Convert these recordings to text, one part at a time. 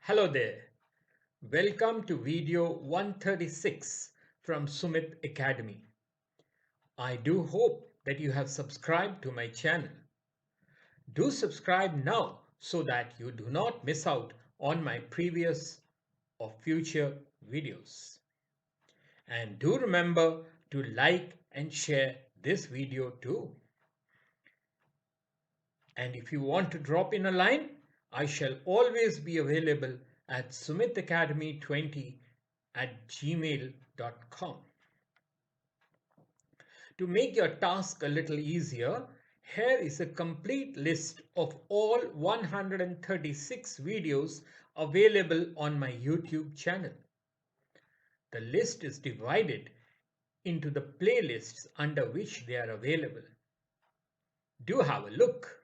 Hello there. Welcome to video 136 from Sumit Academy. I do hope that you have subscribed to my channel. Do subscribe now so that you do not miss out on my previous or future videos. And do remember to like and share this video too. And if you want to drop in a line, I shall always be available at sumitacademy20@gmail.com. To make your task a little easier, here is a complete list of all 136 videos available on my YouTube channel. The list is divided into the playlists under which they are available. Do have a look.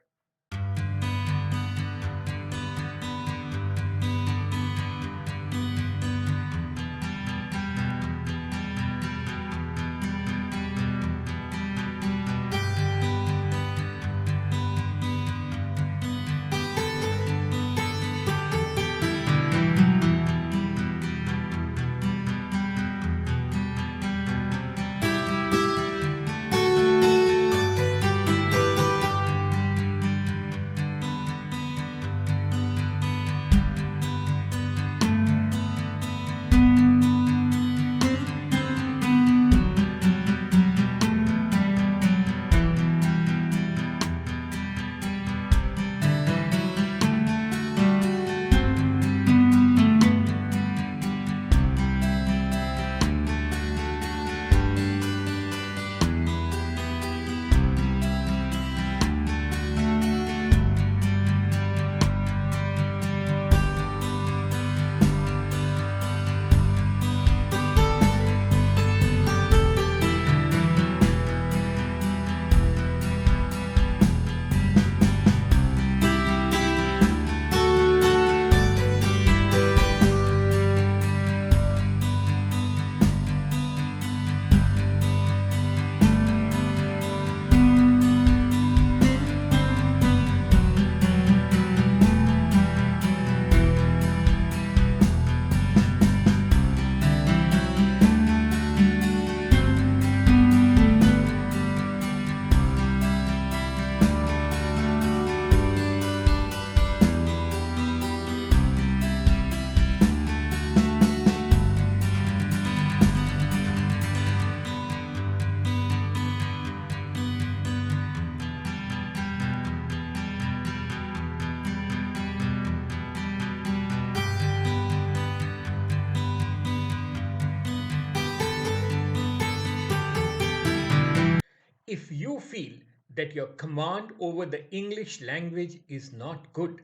If you feel that your command over the English language is not good,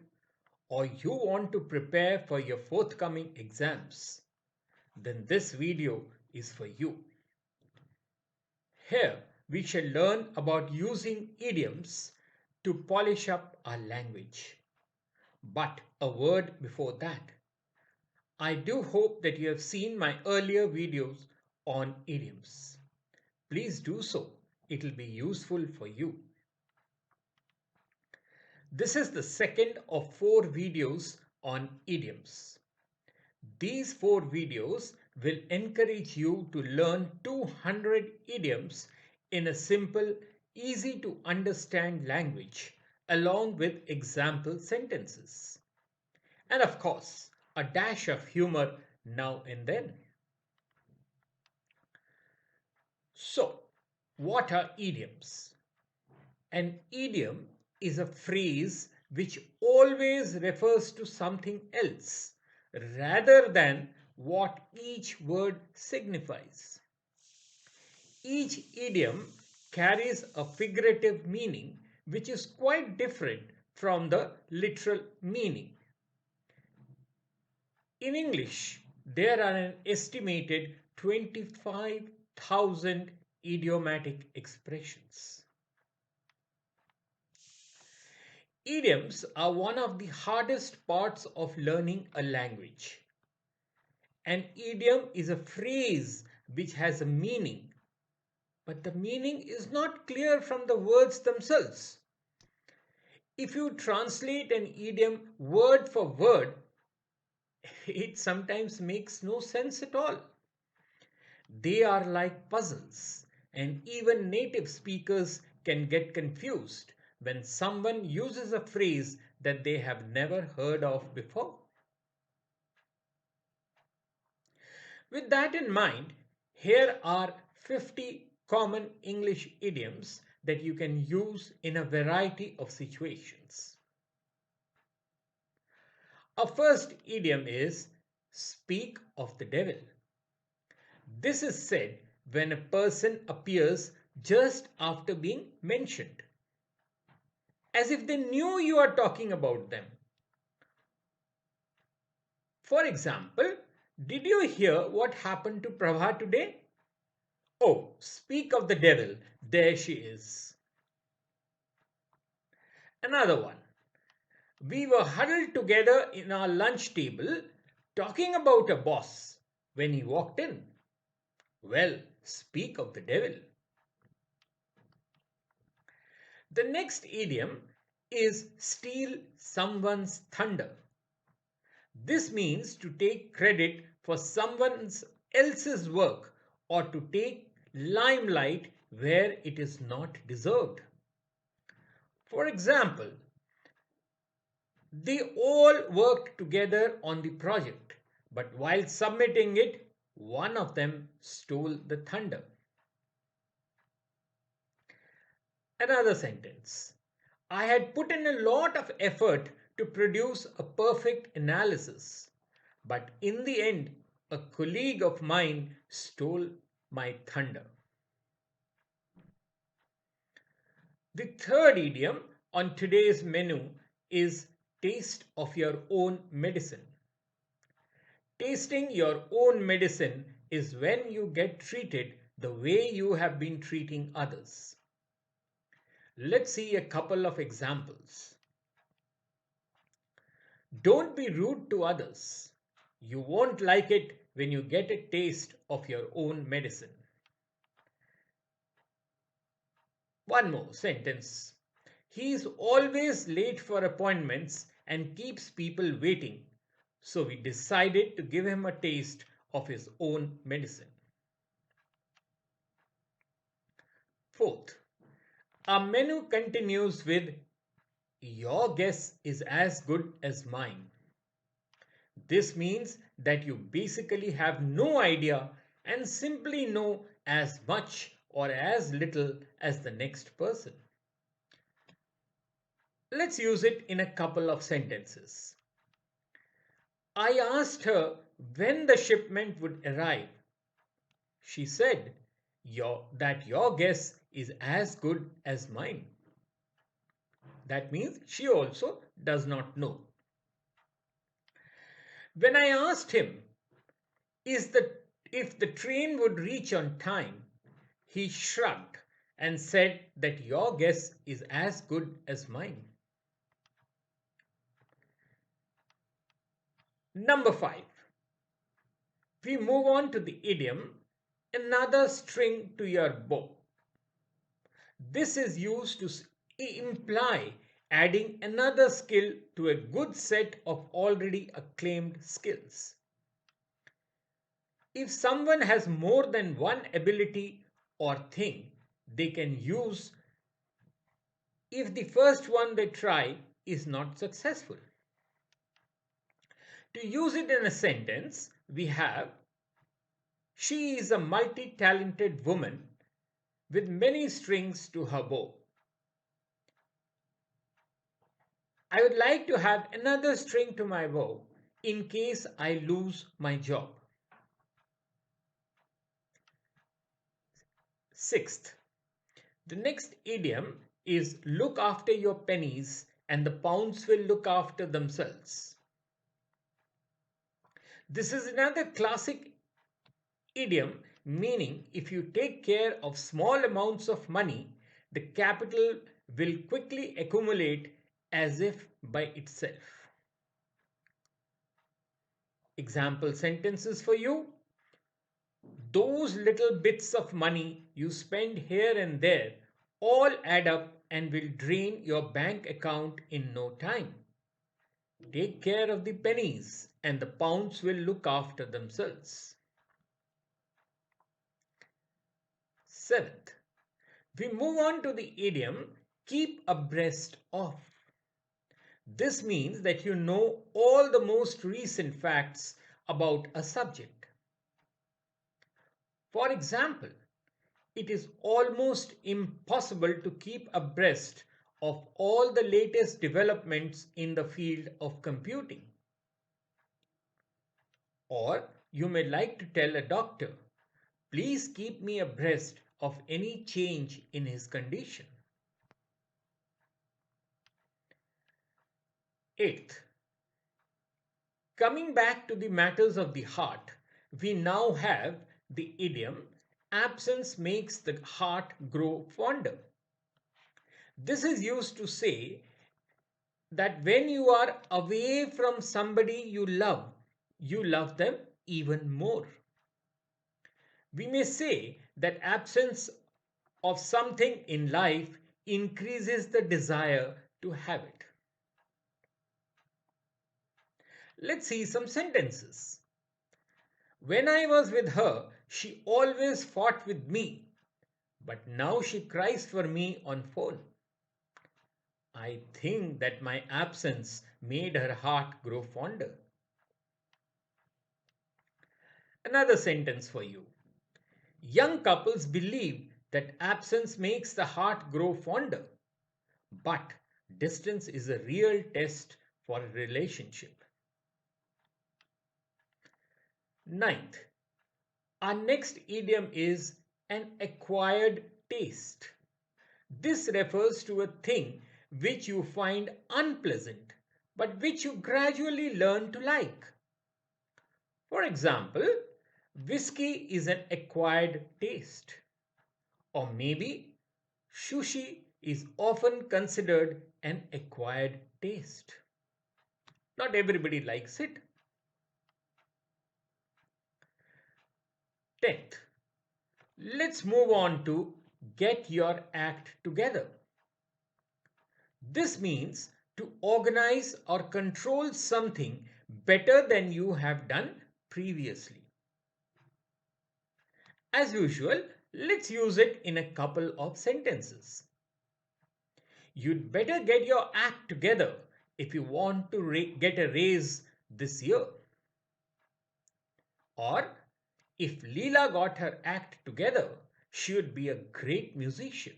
or you want to prepare for your forthcoming exams, then this video is for you. Here we shall learn about using idioms to polish up our language. But a word before that. I do hope that you have seen my earlier videos on idioms. Please do so. It will be useful for you. This is the second of 4 videos on idioms. These 4 videos will encourage you to learn 200 idioms in a simple, easy to understand language along with example sentences. And of course, a dash of humor now and then. So, what are idioms? An idiom is a phrase which always refers to something else rather than what each word signifies. Each idiom carries a figurative meaning which is quite different from the literal meaning. In English, there are an estimated 25,000 idiomatic expressions. Idioms are one of the hardest parts of learning a language. An idiom is a phrase which has a meaning, but the meaning is not clear from the words themselves. If you translate an idiom word for word, It sometimes makes no sense at all. They are like puzzles, and even native speakers can get confused when someone uses a phrase that they have never heard of before. With that in mind, here are 50 common English idioms that you can use in a variety of situations. Our first idiom is speak of the devil. This is said when a person appears just after being mentioned, as if they knew you are talking about them. For example, did you hear what happened to Prabha today? Oh, speak of the devil, there she is. Another one. We were huddled together in our lunch table talking about a boss when he walked in. Well, speak of the devil. The next idiom is steal someone's thunder. This means to take credit for someone else's work or to take limelight where it is not deserved. For example, they all worked together on the project, but while submitting it, one of them stole the thunder. Another sentence. I had put in a lot of effort to produce a perfect analysis, but in the end, a colleague of mine stole my thunder. The third idiom on today's menu is taste of your own medicine. Tasting your own medicine is when you get treated the way you have been treating others. Let's see a couple of examples. Don't be rude to others. You won't like it when you get a taste of your own medicine. One more sentence. He is always late for appointments and keeps people waiting. So we decided to give him a taste of his own medicine. Fourth, our menu continues with your guess is as good as mine. This means that you basically have no idea and simply know as much or as little as the next person. Let's use it in a couple of sentences. I asked her when the shipment would arrive. She said that your guess is as good as mine. That means she also does not know. When I asked him is the, if the train would reach on time, he shrugged and said that your guess is as good as mine. Number 5. We move on to the idiom, another string to your bow. This is used to imply adding another skill to a good set of already acclaimed skills. If someone has more than one ability or thing, they can use if the first one they try is not successful. To use it in a sentence, we have she is a multi-talented woman with many strings to her bow. I would like to have another string to my bow in case I lose my job. Sixth, the next idiom is look after your pennies and the pounds will look after themselves. This is another classic idiom meaning if you take care of small amounts of money, the capital will quickly accumulate as if by itself. Example sentences for you. Those little bits of money you spend here and there all add up and will drain your bank account in no time. Take care of the pennies and the pounds will look after themselves. Seventh, we move on to the idiom keep abreast of. This means that you know all the most recent facts about a subject. For example, it is almost impossible to keep abreast of all the latest developments in the field of computing. Or you may like to tell a doctor, please keep me abreast of any change in his condition. Eighth, coming back to the matters of the heart, we now have the idiom absence makes the heart grow fonder. This is used to say that when you are away from somebody you love them even more. We may say that absence of something in life increases the desire to have it. Let's see some sentences. When I was with her, she always fought with me, but now she cries for me on phone. I think that my absence made her heart grow fonder. Another sentence for you. Young couples believe that absence makes the heart grow fonder, but distance is a real test for a relationship. Ninth, our next idiom is an acquired taste. This refers to a thing which you find unpleasant, but which you gradually learn to like. For example, whiskey is an acquired taste. Or maybe sushi is often considered an acquired taste. Not everybody likes it. 10th, let's move on to get your act together. This means to organize or control something better than you have done previously. As usual, let's use it in a couple of sentences. You'd better get your act together if you want to get a raise this year. Or, if Leela got her act together, she would be a great musician.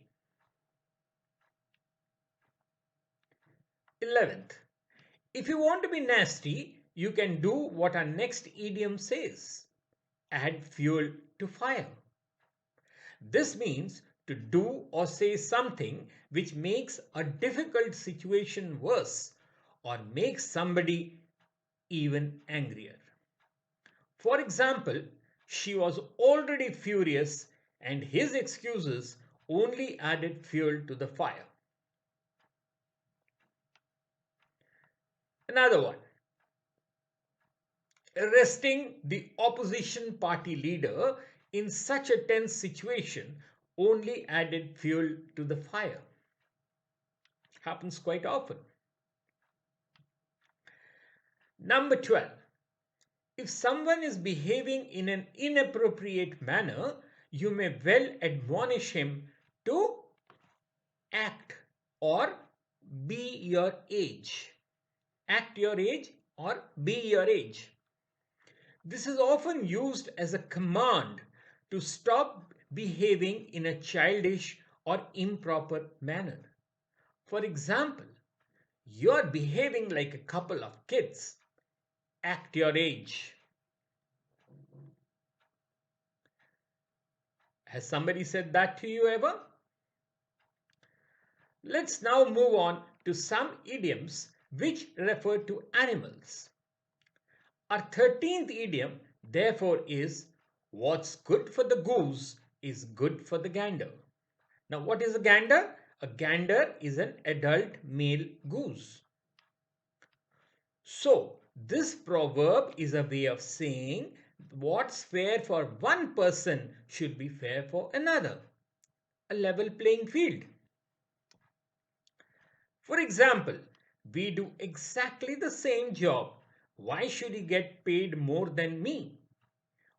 11th, if you want to be nasty, you can do what our next idiom says. Add fuel to fire. This means to do or say something which makes a difficult situation worse or makes somebody even angrier. For example, she was already furious and his excuses only added fuel to the fire. Another one. Arresting the opposition party leader in such a tense situation only added fuel to the fire. Happens quite often. Number 12. If someone is behaving in an inappropriate manner, you may well admonish him to act or be your age. Act your age or be your age. This is often used as a command to stop behaving in a childish or improper manner. For example, you're behaving like a couple of kids. Act your age. Has somebody said that to you ever? Let's now move on to some idioms which refer to animals. Our 13th idiom, therefore, is what's good for the goose is good for the gander. Now, what is a gander? A gander is an adult male goose. So, this proverb is a way of saying what's fair for one person should be fair for another. A level playing field. For example, We do exactly the same job. Why should he get paid more than me?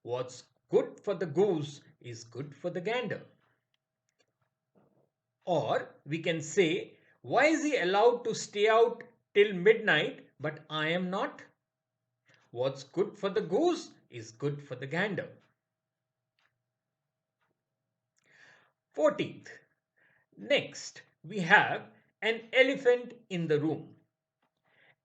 What's good for the goose is good for the gander. Or we can say, why is he allowed to stay out till midnight but I am not? What's good for the goose is good for the gander. 14th. Next, we have an elephant in the room.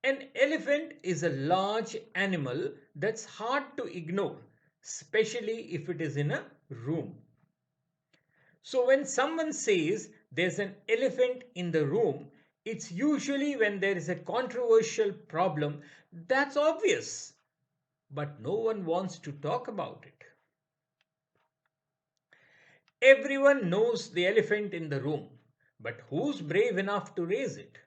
An elephant is a large animal that's hard to ignore, especially if it is in a room. So, when someone says there's an elephant in the room, it's usually when there is a controversial problem that's obvious, but no one wants to talk about it. Everyone knows the elephant in the room, but who's brave enough to raise it?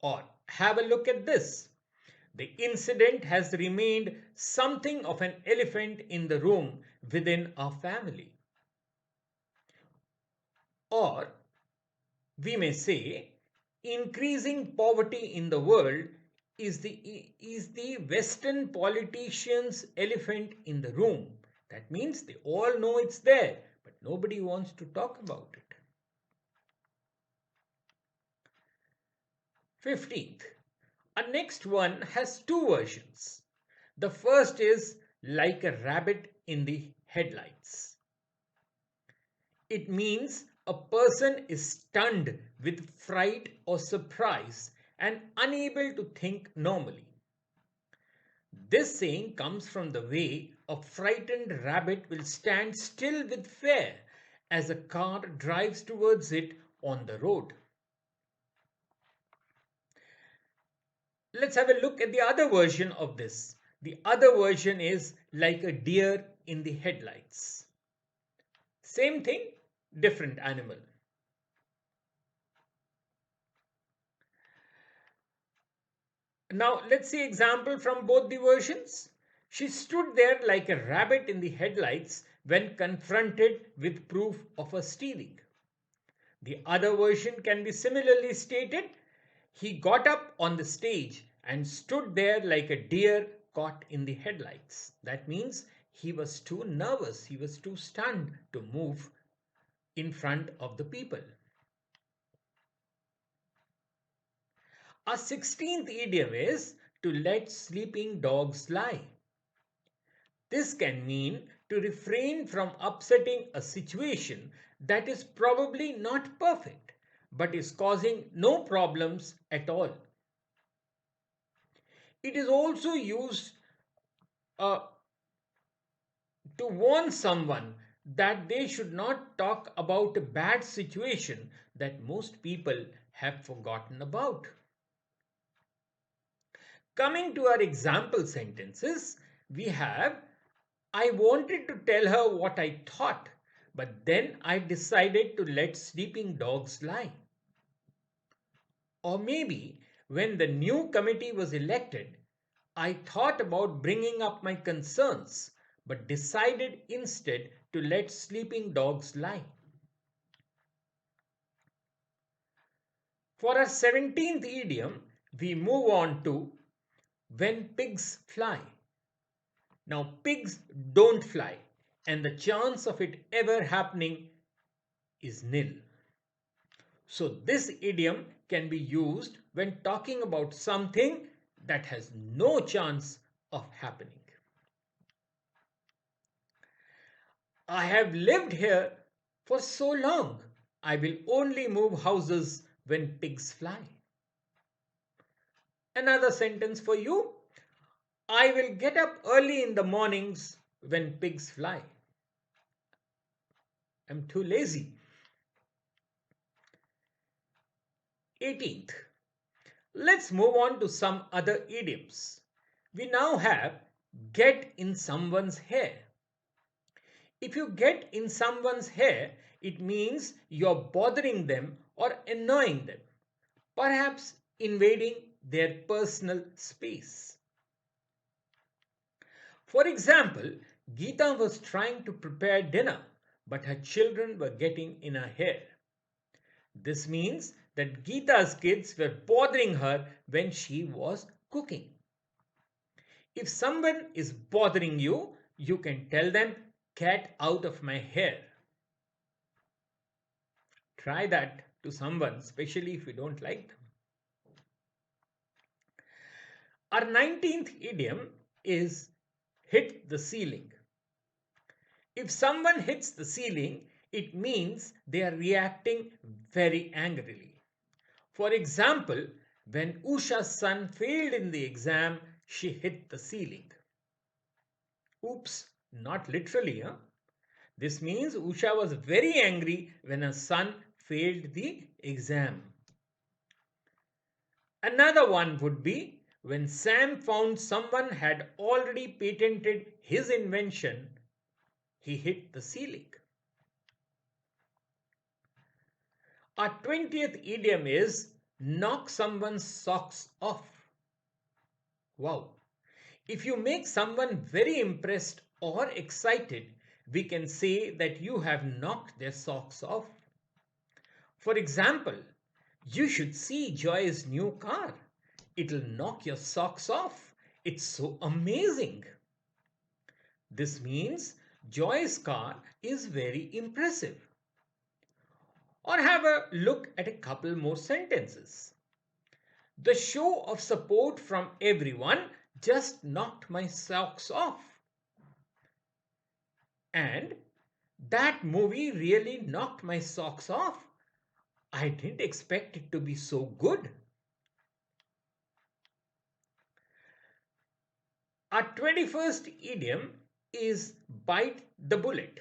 Or have a look at this. The incident has remained something of an elephant in the room within our family. Or we may say, increasing poverty in the world is the Western politicians' elephant in the room. That means they all know it's there, but nobody wants to talk about it. 15th. Our next one has two versions. The first is like a rabbit in the headlights. It means a person is stunned with fright or surprise and unable to think normally. This saying comes from the way a frightened rabbit will stand still with fear as a car drives towards it on the road. Let's have a look at the other version of this. The other version is like a deer in the headlights. Same thing, different animal. Now let's see example from both the versions. She stood there like a rabbit in the headlights when confronted with proof of her stealing. The other version can be similarly stated. He got up on the stage and stood there like a deer caught in the headlights. That means he was too nervous, he was too stunned to move in front of the people. Our 16th idiom is to let sleeping dogs lie. This can mean to refrain from upsetting a situation that is probably not perfect but is causing no problems at all. It is also used uh, to warn someone that they should not talk about a bad situation that most people have forgotten about. Coming to our example sentences, we have I wanted to tell her what I thought, but then I decided to let sleeping dogs lie. Or maybe when the new committee was elected, I thought about bringing up my concerns, but decided instead to let sleeping dogs lie. For our 17th idiom, we move on to when pigs fly. Now, pigs don't fly, and the chance of it ever happening is nil. So, this idiom can be used when talking about something that has no chance of happening. I have lived here for so long, I will only move houses when pigs fly. Another sentence for you. I will get up early in the mornings when pigs fly. I'm too lazy. 18th. Let's move on to some other idioms. We now have get in someone's hair. If you get in someone's hair, it means you're bothering them or annoying them, perhaps invading their personal space. For example, Geeta was trying to prepare dinner, but her children were getting in her hair. This means that Geeta's kids were bothering her when she was cooking. If someone is bothering you, you can tell them, "Get out of my hair." Try that to someone, especially if you don't like them. Our 19th idiom is hit the ceiling. If someone hits the ceiling, it means they are reacting very angrily. For example, when Usha's son failed in the exam, she hit the ceiling. Oops, not literally, huh? This means Usha was very angry when her son failed the exam. Another one would be when Sam found someone had already patented his invention, he hit the ceiling. Our 20th idiom is knock someone's socks off. Wow. If you make someone very impressed or excited, we can say that you have knocked their socks off. For example, you should see Joy's new car. It'll knock your socks off. It's so amazing. This means Joy's car is very impressive. Or have a look at a couple more sentences. The show of support from everyone just knocked my socks off. And that movie really knocked my socks off. I didn't expect it to be so good. Our 21st idiom is bite the bullet.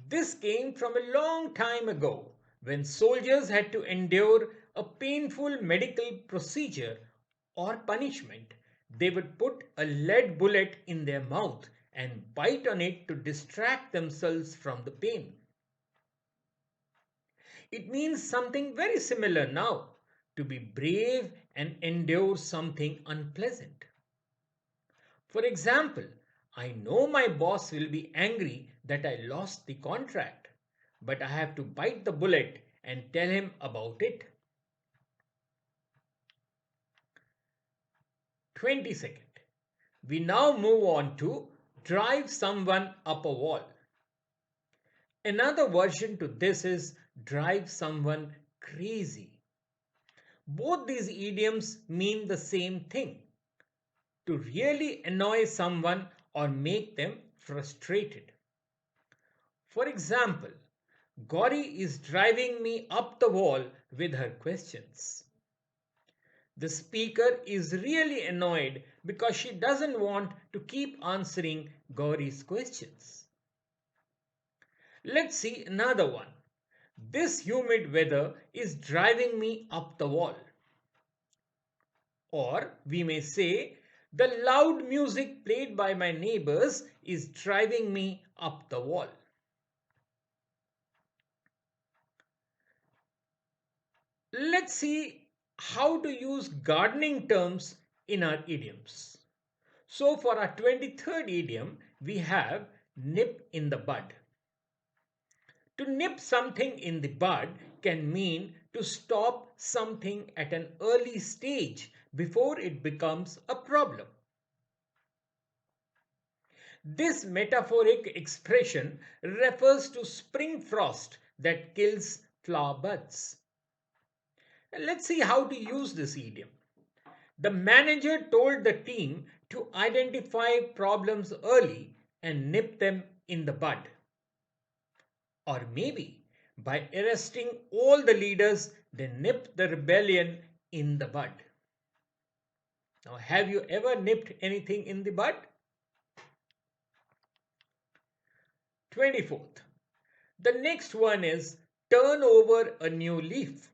This came from a long time ago when soldiers had to endure a painful medical procedure or punishment. They would put a lead bullet in their mouth and bite on it to distract themselves from the pain. It means something very similar now, to be brave and endure something unpleasant. For example, I know my boss will be angry that I lost the contract, but I have to bite the bullet and tell him about it. 22nd. We now move on to drive someone up a wall. Another version to this is drive someone crazy. Both these idioms mean the same thing, to really annoy someone or make them frustrated. For example, Gauri is driving me up the wall with her questions. The speaker is really annoyed because she doesn't want to keep answering Gauri's questions. Let's see another one. This humid weather is driving me up the wall. Or we may say, the loud music played by my neighbors is driving me up the wall. Let's see how to use gardening terms in our idioms. So for our 23rd idiom, we have nip in the bud. To nip something in the bud can mean to stop something at an early stage before it becomes a problem. This metaphoric expression refers to spring frost that kills flower buds. Let's see how to use this idiom. The manager told the team to identify problems early and nip them in the bud. Or maybe by arresting all the leaders, they nip the rebellion in the bud. Now, have you ever nipped anything in the bud? 24th. The next one is turn over a new leaf.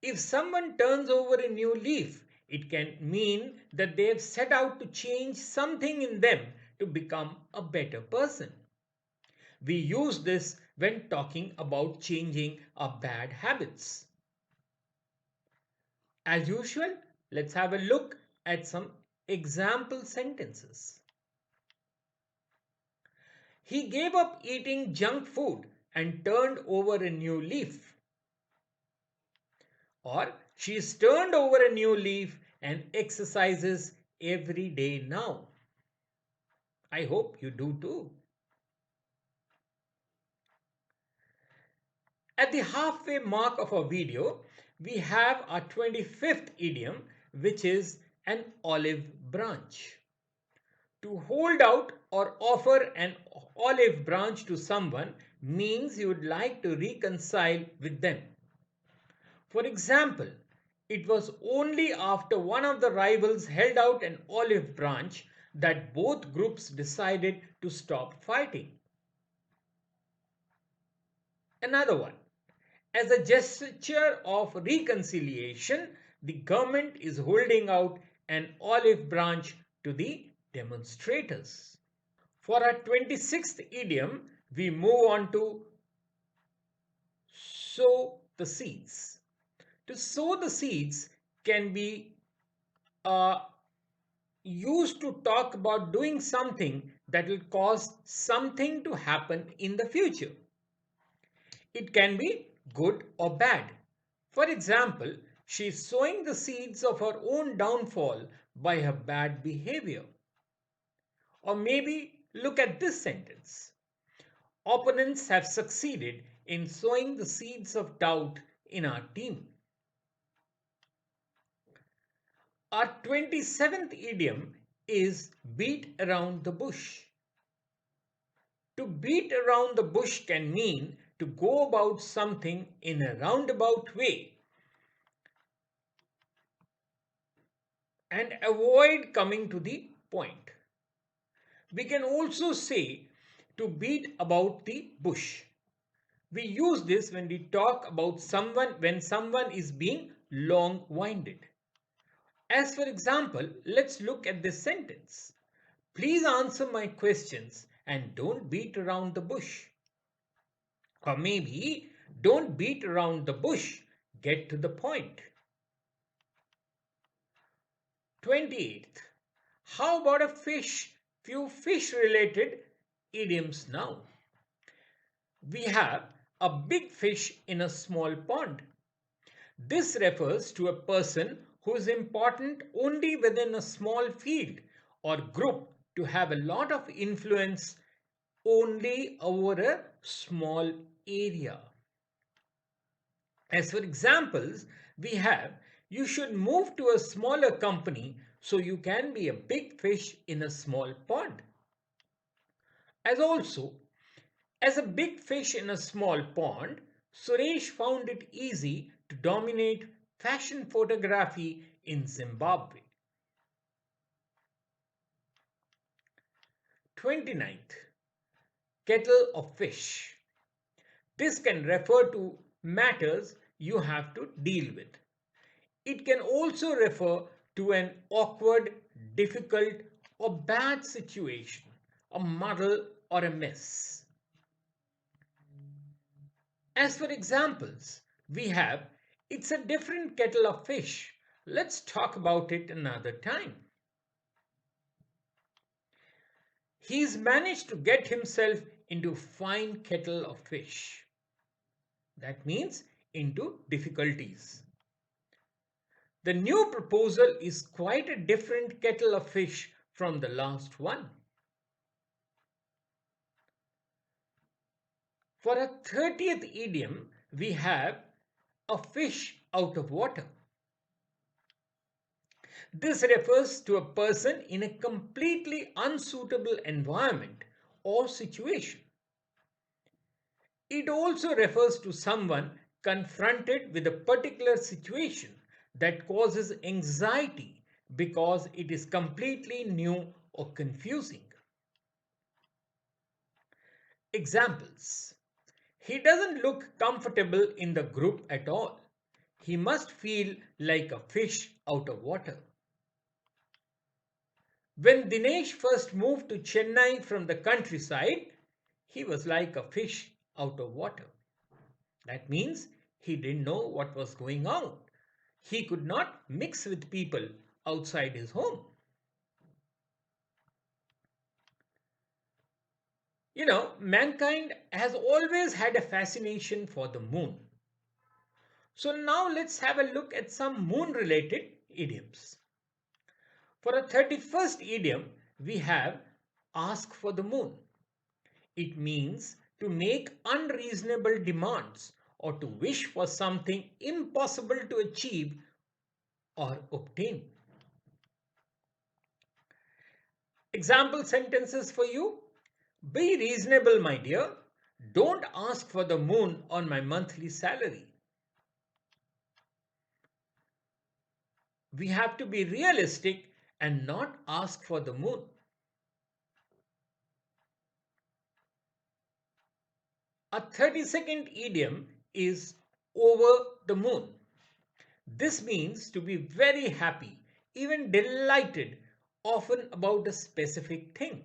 If someone turns over a new leaf, it can mean that they have set out to change something in them to become a better person. We use this when talking about changing our bad habits. As usual, let's have a look at some example sentences. He gave up eating junk food and turned over a new leaf. Or she's turned over a new leaf and exercises every day now. I hope you do too. At the halfway mark of our video, we have our 25th idiom, which is an olive branch. To hold out or offer an olive branch to someone means you would like to reconcile with them. For example, it was only after one of the rivals held out an olive branch that both groups decided to stop fighting. Another one. As a gesture of reconciliation, the government is holding out an olive branch to the demonstrators. For our 26th idiom, we move on to sow the seeds. To sow the seeds can be uh, used to talk about doing something that will cause something to happen in the future. It can be good or bad. For example, she is sowing the seeds of her own downfall by her bad behavior. Or maybe look at this sentence. Opponents have succeeded in sowing the seeds of doubt in our team. Our 27th idiom is beat around the bush. To beat around the bush can mean to go about something in a roundabout way and avoid coming to the point. We can also say to beat about the bush. We use this when we talk about when someone is being long-winded. As for example, let's look at this sentence. Please answer my questions and don't beat around the bush. Or maybe don't beat around the bush, get to the point. 28th. How about a few fish related idioms now? We have a big fish in a small pond. This refers to a person who is important only within a small field or group to have a lot of influence only over a small area. As for examples, we have you should move to a smaller company so you can be a big fish in a small pond. As a big fish in a small pond, Suresh found it easy to dominate fashion photography in Zimbabwe. 29th. Kettle of fish. This can refer to matters you have to deal with. It can also refer to an awkward, difficult, or bad situation, a muddle or a mess. As for examples, we have it's a different kettle of fish. Let's talk about it another time. He's managed to get himself into fine kettle of fish. That means into difficulties. The new proposal is quite a different kettle of fish from the last one. For a 30th idiom, we have a fish out of water. This refers to a person in a completely unsuitable environment or situation. It also refers to someone confronted with a particular situation that causes anxiety because it is completely new or confusing. Examples. He doesn't look comfortable in the group at all. He must feel like a fish out of water. When Dinesh first moved to Chennai from the countryside, he was like a fish out of water. That means he didn't know what was going on. He could not mix with people outside his home. You know, mankind has always had a fascination for the moon. So now let's have a look at some moon related idioms. For a 31st idiom, we have ask for the moon. It means to make unreasonable demands or to wish for something impossible to achieve or obtain. Example sentences for you. Be reasonable, my dear. Don't ask for the moon on my monthly salary. We have to be realistic and not ask for the moon. A 32nd idiom is over the moon. This means to be very happy, even delighted, often about a specific thing.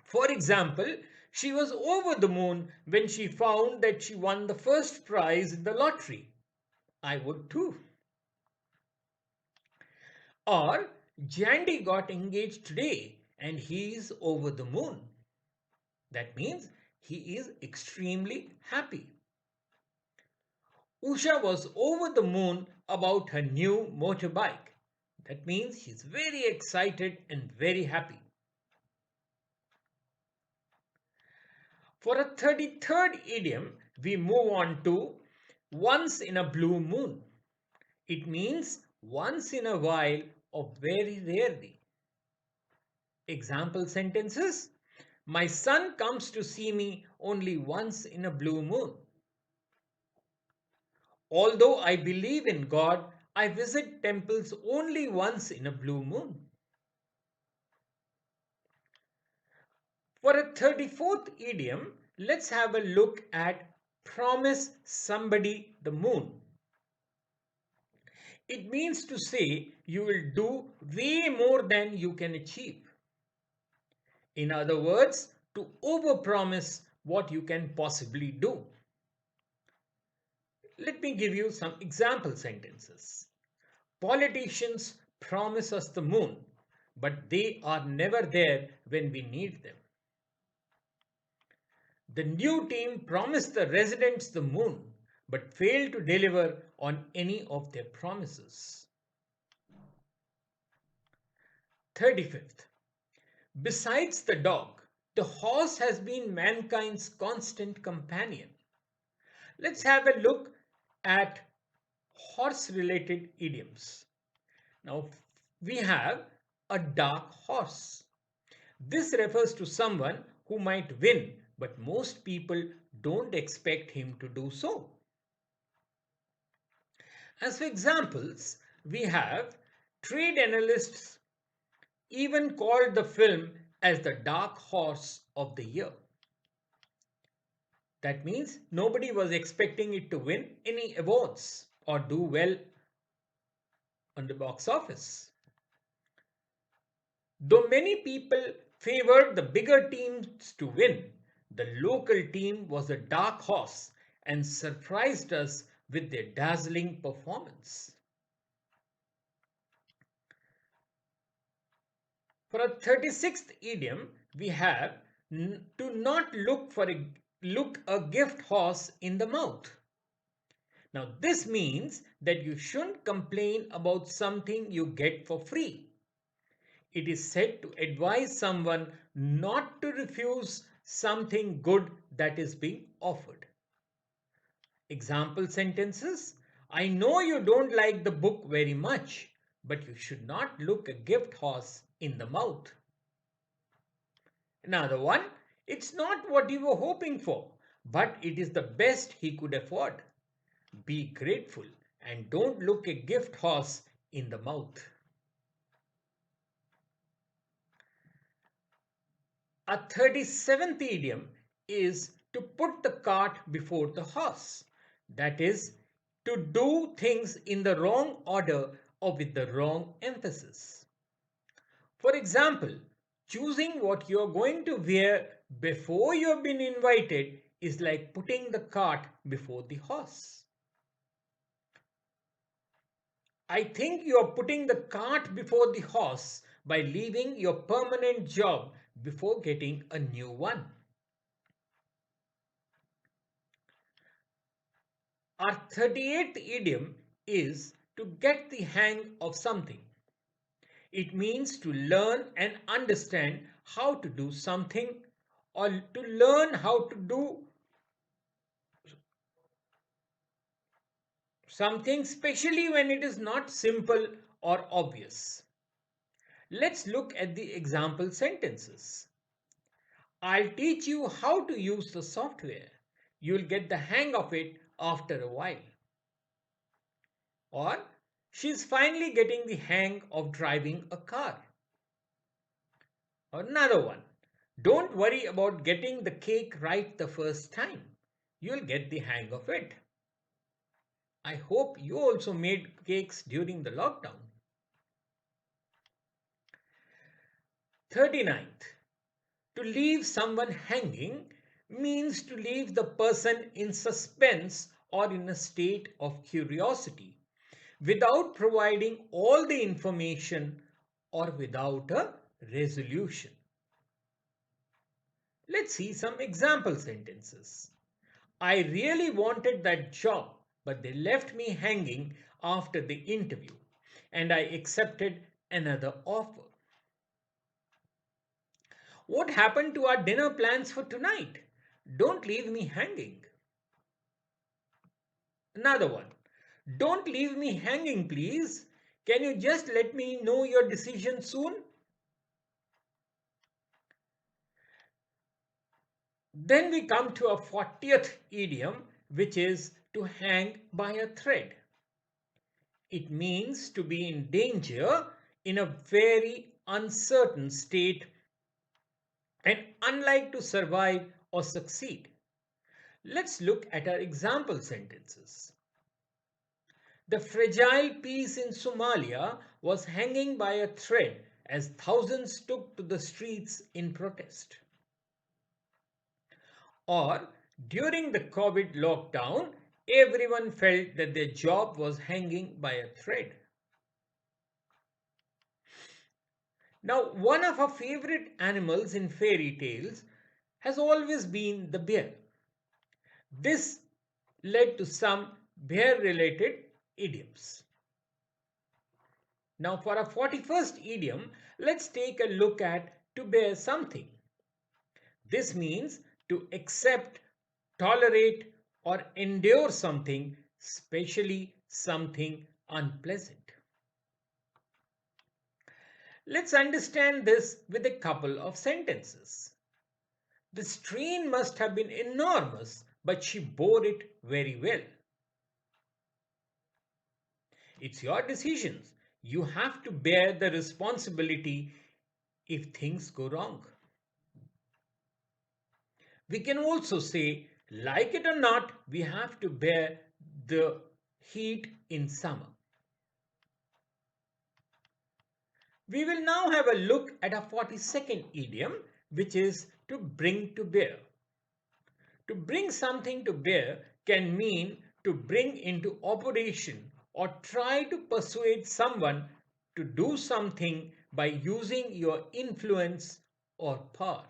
For example, she was over the moon when she found that she won the first prize in the lottery. I would too. Or, Jandy got engaged today and he is over the moon. That means he is extremely happy. Usha was over the moon about her new motorbike. That means she's very excited and very happy. For a 33rd idiom, we move on to once in a blue moon. It means once in a while or very rarely. Example sentences. My son comes to see me only once in a blue moon. Although I believe in God, I visit temples only once in a blue moon. For a 34th idiom, let's have a look at promise somebody the moon. It means to say you will do way more than you can achieve. In other words, to overpromise what you can possibly do. Let me give you some example sentences. Politicians promise us the moon, but they are never there when we need them. The new team promised the residents the moon, but failed to deliver on any of their promises. 35th. Besides the dog, the horse has been mankind's constant companion. Let's have a look at horse-related idioms. Now, we have a dark horse. This refers to someone who might win, but most people don't expect him to do so. As for examples, we have trade analysts even called the film as the dark horse of the year. That means nobody was expecting it to win any awards or do well on the box office. Though many people favored the bigger teams to win, the local team was a dark horse and surprised us with their dazzling performance. For a 36th idiom, we have to not look a gift horse in the mouth. Now this means that you shouldn't complain about something you get for free. It is said to advise someone not to refuse something good that is being offered. Example sentences. I know you don't like the book very much, but you should not look a gift horse in the mouth. Another one. It's not what you were hoping for, but it is the best he could afford. Be grateful and don't look a gift horse in the mouth. A 37th idiom is to put the cart before the horse. That is, to do things in the wrong order or with the wrong emphasis. For example, choosing what you are going to wear before you have been invited is like putting the cart before the horse. I think you are putting the cart before the horse by leaving your permanent job before getting a new one. Our 38th idiom is to get the hang of something. It means to learn and understand how to do something or to learn how to do something, especially when it is not simple or obvious. Let's look at the example sentences. I'll teach you how to use the software. You'll get the hang of it after a while. Or, she's finally getting the hang of driving a car. Or another one. Don't worry about getting the cake right the first time. You'll get the hang of it. I hope you also made cakes during the lockdown. 39th. To leave someone hanging means to leave the person in suspense or in a state of curiosity without providing all the information or without a resolution. Let's see some example sentences. I really wanted that job, but they left me hanging after the interview and I accepted another offer. What happened to our dinner plans for tonight? Don't leave me hanging. Another one. Don't leave me hanging, please. Can you just let me know your decision soon? Then we come to a 40th idiom, which is to hang by a thread. It means to be in danger in a very uncertain state and unlike to survive or succeed. Let's look at our example sentences. The fragile peace in Somalia was hanging by a thread as thousands took to the streets in protest. Or, during the COVID lockdown, everyone felt that their job was hanging by a thread. Now, one of our favorite animals in fairy tales has always been the bear. This led to some bear related idioms. Now, for our 41st idiom, let's take a look at to bear something. This means to accept, tolerate, or endure something, especially something unpleasant. Let's understand this with a couple of sentences. The strain must have been enormous, but she bore it very well. It's your decisions. You have to bear the responsibility if things go wrong. We can also say, like it or not, we have to bear the heat in summer. We will now have a look at a 42nd idiom, which is to bring to bear. To bring something to bear can mean to bring into operation or try to persuade someone to do something by using your influence or power.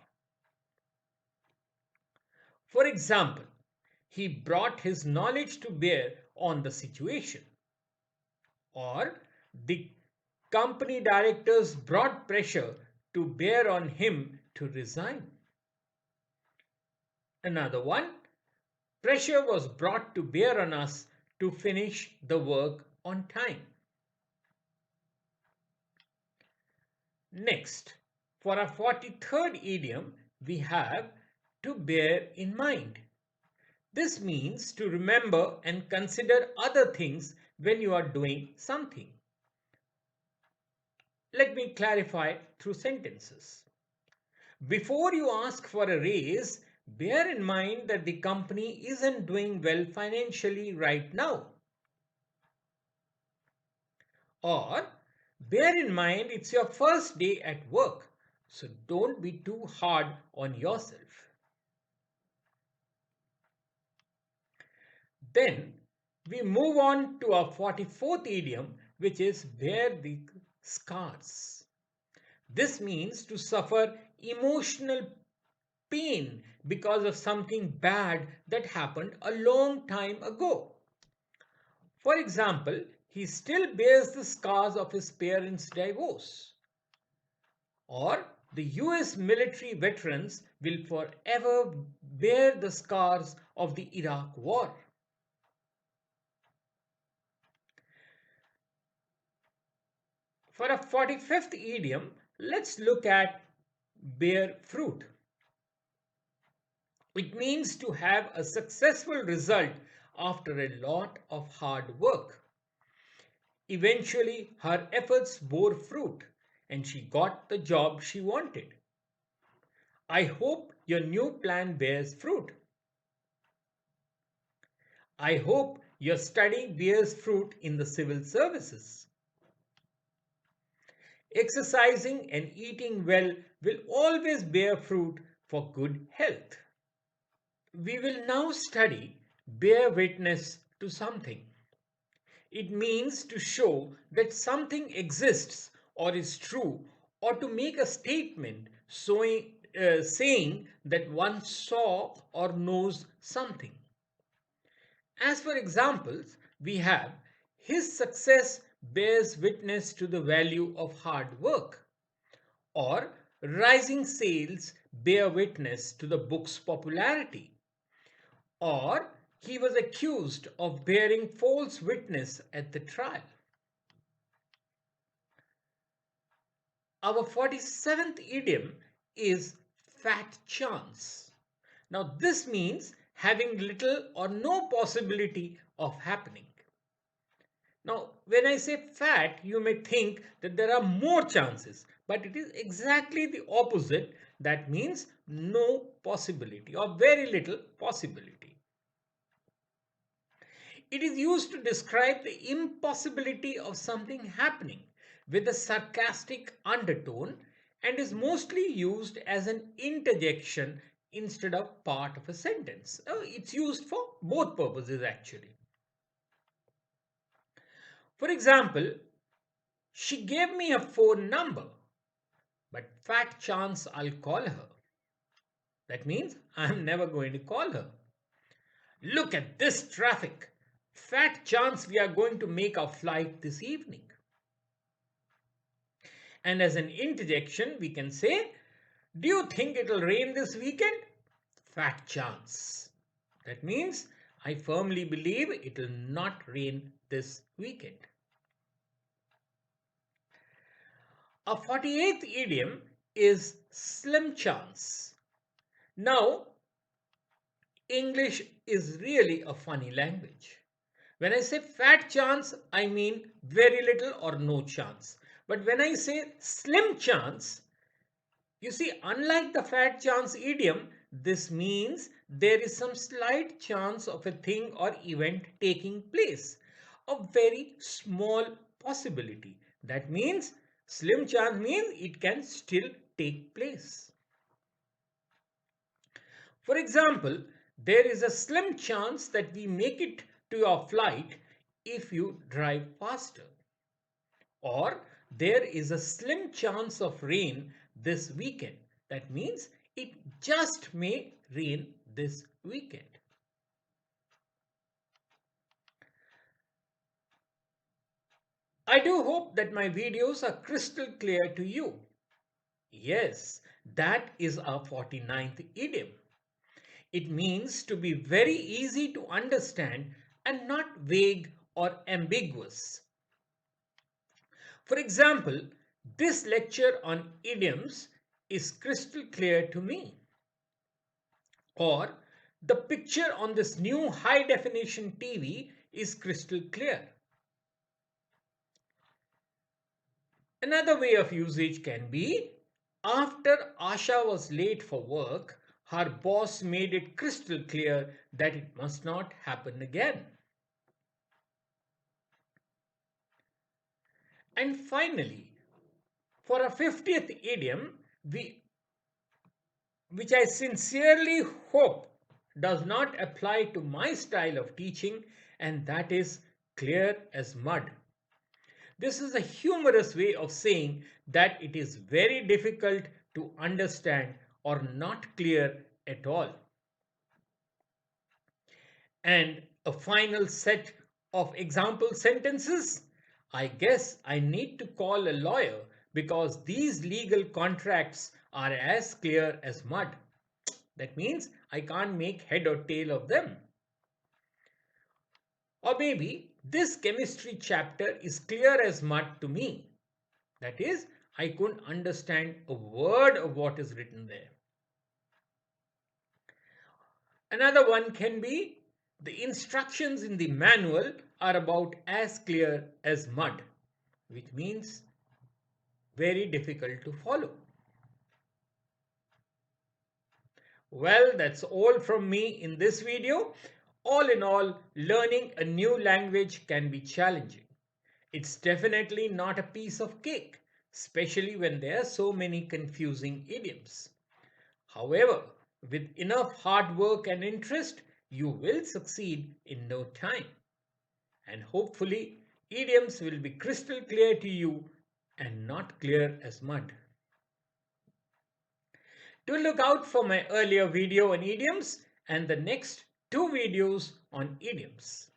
For example, he brought his knowledge to bear on the situation. Or the company directors brought pressure to bear on him to resign. Another one, pressure was brought to bear on us to finish the work on time. Next, for our 43rd idiom, we have to bear in mind. This means to remember and consider other things when you are doing something. Let me clarify through sentences. Before you ask for a raise, bear in mind that the company isn't doing well financially right now. Or, bear in mind it's your first day at work, so don't be too hard on yourself. Then we move on to our 44th idiom, which is bear the scars. This means to suffer emotional pain because of something bad that happened a long time ago. For example, he still bears the scars of his parents' divorce. Or the US military veterans will forever bear the scars of the Iraq War. For a 45th idiom, let's look at bear fruit. It means to have a successful result after a lot of hard work. Eventually, her efforts bore fruit and she got the job she wanted. I hope your new plan bears fruit. I hope your study bears fruit in the civil services. Exercising and eating well will always bear fruit for good health. We will now study bear witness to something. It means to show that something exists or is true, or to make a statement saying that one saw or knows something. As for examples, we have his success bears witness to the value of hard work, or rising sales bear witness to the book's popularity, or he was accused of bearing false witness at the trial. Our 47th idiom is fat chance. Now, this means having little or no possibility of happening. Now, when I say fat, you may think that there are more chances, but it is exactly the opposite. That means no possibility or very little possibility. It is used to describe the impossibility of something happening with a sarcastic undertone and is mostly used as an interjection instead of part of a sentence. It's used for both purposes actually. For example, she gave me a phone number, but fat chance I'll call her. That means I'm never going to call her. Look at this traffic. Fat chance we are going to make our flight this evening. And as an interjection, we can say, do you think it'll rain this weekend? Fat chance. That means I firmly believe it'll not rain this weekend. A 48th idiom is slim chance. Now, English is really a funny language. When I say fat chance, I mean very little or no chance. But when I say slim chance, you see, unlike the fat chance idiom, this means there is some slight chance of a thing or event taking place. A very small possibility. That means slim chance means it can still take place. For example, there is a slim chance that we make it to your flight if you drive faster. Or there is a slim chance of rain this weekend. That means it just may rain this weekend. I do hope that my videos are crystal clear to you. Yes, that is our 49th idiom. It means to be very easy to understand and not vague or ambiguous. For example, this lecture on idioms is crystal clear to me. Or the picture on this new high definition TV is crystal clear. Another way of usage can be, after Asha was late for work, her boss made it crystal clear that it must not happen again. And finally, for a 50th idiom, which I sincerely hope does not apply to my style of teaching, and that is clear as mud. This is a humorous way of saying that it is very difficult to understand or not clear at all. And a final set of example sentences? I guess I need to call a lawyer because these legal contracts are as clear as mud. That means I can't make head or tail of them. Or maybe this chemistry chapter is clear as mud to me. That is, I couldn't understand a word of what is written there. Another one can be the instructions in the manual are about as clear as mud, which means very difficult to follow. Well, that's all from me in this video. All in all, learning a new language can be challenging. It's definitely not a piece of cake, especially when there are so many confusing idioms. However, with enough hard work and interest, you will succeed in no time. And hopefully, idioms will be crystal clear to you and not clear as mud. Do look out for my earlier video on idioms and the next two videos on idioms.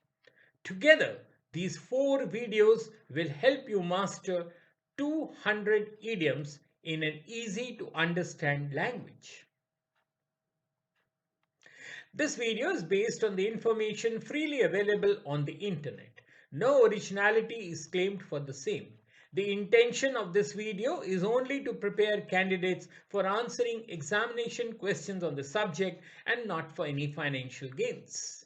Together, these four videos will help you master 200 idioms in an easy to understand language. This video is based on the information freely available on the internet. No originality is claimed for the same. The intention of this video is only to prepare candidates for answering examination questions on the subject and not for any financial gains.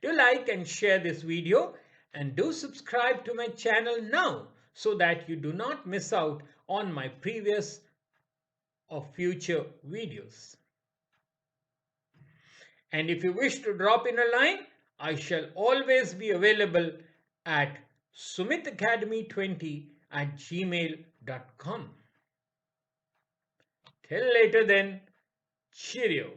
Do like and share this video and do subscribe to my channel now so that you do not miss out on my previous or future videos. And if you wish to drop in a line, I shall always be available at sumitacademy20@gmail.com. Till later then, cheerio.